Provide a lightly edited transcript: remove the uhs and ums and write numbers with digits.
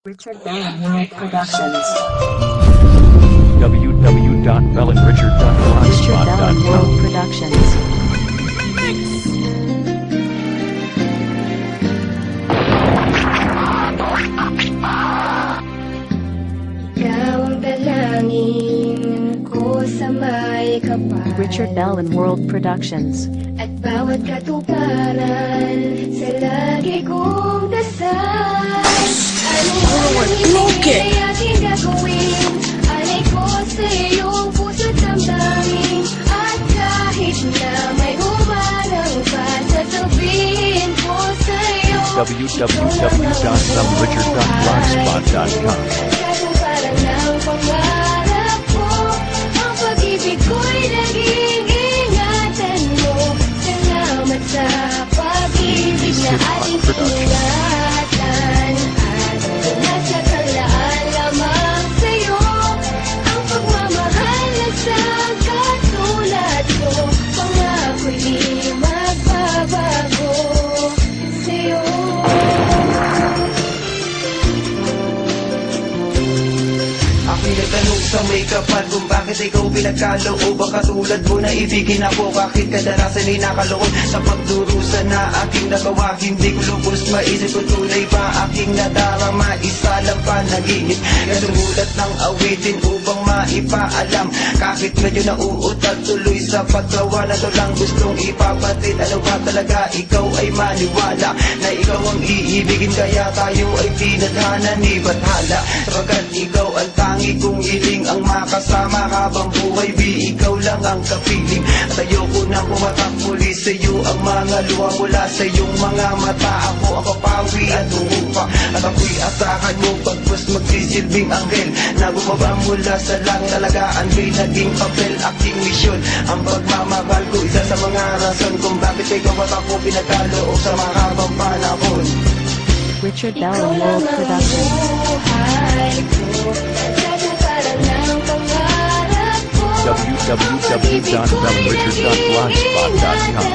Richard Bell World Productions. Richard Bell World www.bellenrichard.blogspot.com. Productions. Ikaw ang dalangin ko sa may kapal. Richard Bell and World Productions. At bawat katuparan sa lagi kong dasal. Anong hindi aking gagawin? Alay ko sa iyong puso't damdamin. At kahit na may humarang pa, sasabihin ko sa'yo www.bellenrichard.blogspot.com. Parang ng pangarap ko, ang pag-ibig ko'y naging ingatan mo. Salamat sa pag-ibig na ating sinulatan. At nasa talaan lamang sa'yo, ang pagmamahal na sa katulad ko. Pangako'y di magbabago sa'yo. Ako'y nagtanong sa may kapal kung bakit ikaw pinagkaloob. Ang katulad mo na ibigin ako, bakit kadalasan ay nakaloob sa pagdurusa na aking nagawa. Hindi ko lubos maisip kung tunay ba aking nadarama. Isa lang panaginip na sumulat ng awitin upang maipaalam. Kahit medyo nauutal tuloy sa paggawa na to lang gustong ipapatid. Ano ba talaga ikaw ay maniwala na ikaw ang iibigin, kaya tayo ay tinadhana ni Bathala. Sapagat ikaw ang tangi kong hiling, ang makasama habang buhay. Di ikaw lang ang kapiling, at ayoko nang pumatak muli sa'yo ang mga luha mula sa iyong mga mata. Ako ang papawi at umupa, at ako'y asahan mo pagpus magsisilbing anghel na bumaba mula sa langit. Talagaan mo'y naging papel, aking misyon ang pagmamahal ko. Isa sa mga rason kung bakit ikaw at ako pinagkaloob sa mahabang panahon. Richard Bell and World Productions. www.bellenrichard.blogspot.com.